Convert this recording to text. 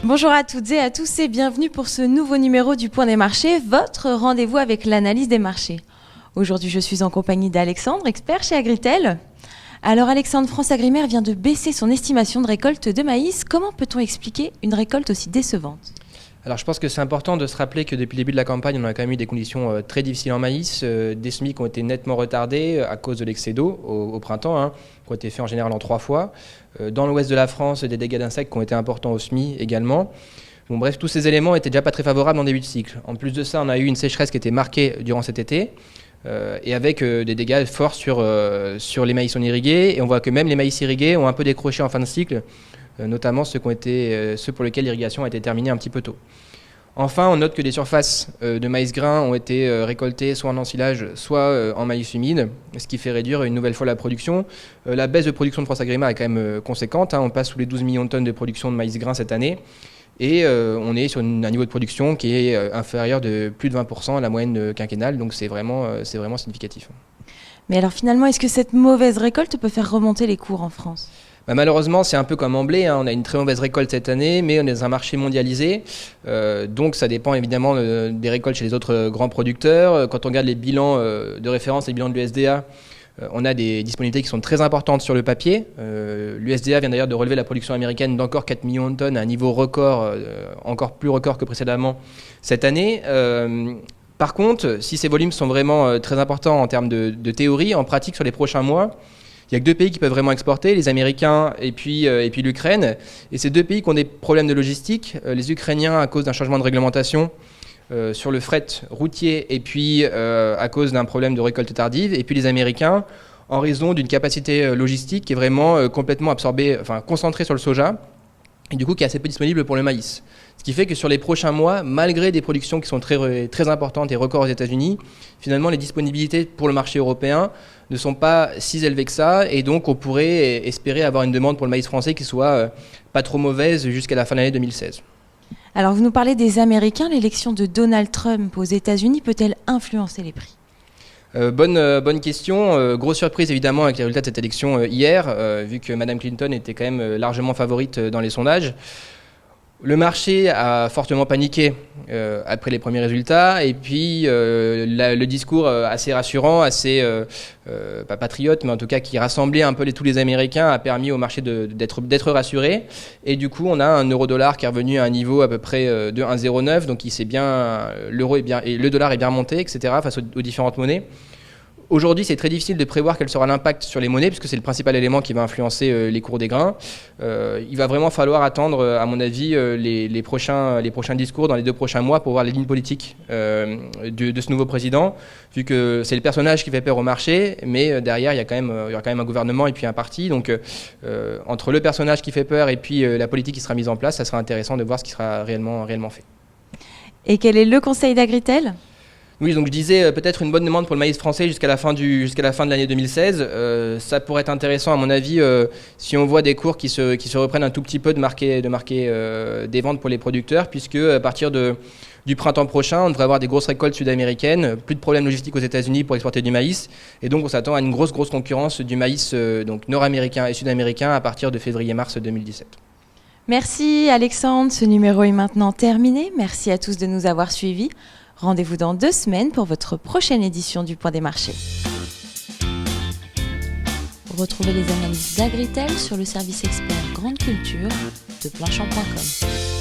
Bonjour à toutes et à tous et bienvenue pour ce nouveau numéro du Point des marchés, votre rendez-vous avec l'analyse des marchés. Aujourd'hui, je suis en compagnie d'Alexandre, expert chez Agritel. Alors Alexandre, France Agrimaire vient de baisser son estimation de récolte de maïs. Comment peut-on expliquer une récolte aussi décevante ? Alors je pense que c'est important de se rappeler que depuis le début de la campagne, on a quand même eu des conditions très difficiles en maïs, des semis qui ont été nettement retardés à cause de l'excès d'eau au printemps, qui ont été faits en général en 3 fois. Dans l'ouest de la France, des dégâts d'insectes qui ont été importants au semis également. Bon, bref, tous ces éléments étaient déjà pas très favorables en début de cycle. En plus de ça, on a eu une sécheresse qui était marquée durant cet été, et avec des dégâts forts sur les maïs non irrigués. Et on voit que même les maïs irrigués ont un peu décroché en fin de cycle, notamment ceux pour lesquels l'irrigation a été terminée un petit peu tôt. Enfin, on note que des surfaces de maïs grain ont été récoltées soit en ensilage, soit en maïs humide, ce qui fait réduire une nouvelle fois la production. La baisse de production de France Agrimaire est quand même conséquente, on passe sous les 12 millions de tonnes de production de maïs grain cette année, et on est sur un niveau de production qui est inférieur de plus de 20% à la moyenne quinquennale, donc c'est vraiment significatif. Mais alors finalement, est-ce que cette mauvaise récolte peut faire remonter les cours en France ? Malheureusement, c'est un peu comme Amblé, on a une très mauvaise récolte cette année, mais on est dans un marché mondialisé, donc ça dépend évidemment des récoltes chez les autres grands producteurs. Quand on regarde les bilans de référence, les bilans de l'USDA, on a des disponibilités qui sont très importantes sur le papier. L'USDA vient d'ailleurs de relever la production américaine d'encore 4 millions de tonnes à un niveau record, encore plus record que précédemment cette année. Par contre, si ces volumes sont vraiment très importants en termes de théorie, en pratique sur les prochains mois, il n'y a que 2 pays qui peuvent vraiment exporter, les Américains et puis l'Ukraine. Et ces 2 pays qui ont des problèmes de logistique, les Ukrainiens à cause d'un changement de réglementation sur le fret routier et puis à cause d'un problème de récolte tardive, et puis les Américains en raison d'une capacité logistique qui est vraiment complètement concentrée sur le soja, et du coup qui est assez peu disponible pour le maïs. Ce qui fait que sur les prochains mois, malgré des productions qui sont très, très importantes et records aux États-Unis, finalement les disponibilités pour le marché européen ne sont pas si élevées que ça, et donc on pourrait espérer avoir une demande pour le maïs français qui soit pas trop mauvaise jusqu'à la fin de l'année 2016. Alors vous nous parlez des Américains, l'élection de Donald Trump aux États-Unis peut-elle influencer les prix ? Bonne question. Grosse surprise évidemment avec les résultats de cette élection hier, vu que Mme Clinton était quand même largement favorite dans les sondages. Le marché a fortement paniqué après les premiers résultats, et puis le discours assez rassurant, assez pas patriote, mais en tout cas qui rassemblait un peu tous les Américains, a permis au marché d'être rassuré. Et du coup, on a un euro-dollar qui est revenu à un niveau à peu près de 1,09, donc l'euro est bien, et le dollar est bien remonté, etc. face aux différentes monnaies. Aujourd'hui, c'est très difficile de prévoir quel sera l'impact sur les monnaies, puisque c'est le principal élément qui va influencer les cours des grains. Il va vraiment falloir attendre, à mon avis, les prochains discours dans les 2 prochains mois pour voir les lignes politiques de ce nouveau président, vu que c'est le personnage qui fait peur au marché, mais derrière, il y aura quand même un gouvernement et puis un parti. Donc, entre le personnage qui fait peur et puis la politique qui sera mise en place, ça sera intéressant de voir ce qui sera réellement fait. Et quel est le conseil d'Agritel ? Oui, donc je disais peut-être une bonne demande pour le maïs français jusqu'à la fin de l'année 2016. Ça pourrait être intéressant à mon avis si on voit des cours qui se reprennent un tout petit peu de marquer des ventes pour les producteurs, puisque à partir du printemps prochain, on devrait avoir des grosses récoltes sud-américaines, plus de problèmes logistiques aux États-Unis pour exporter du maïs, et donc on s'attend à une grosse concurrence du maïs donc nord-américain et sud-américain à partir de février-mars 2017. Merci Alexandre, ce numéro est maintenant terminé. Merci à tous de nous avoir suivis. Rendez-vous dans 2 semaines pour votre prochaine édition du Point des marchés. Retrouvez les analyses d'Agritel sur le service expert Grande Culture de Planchamp.com.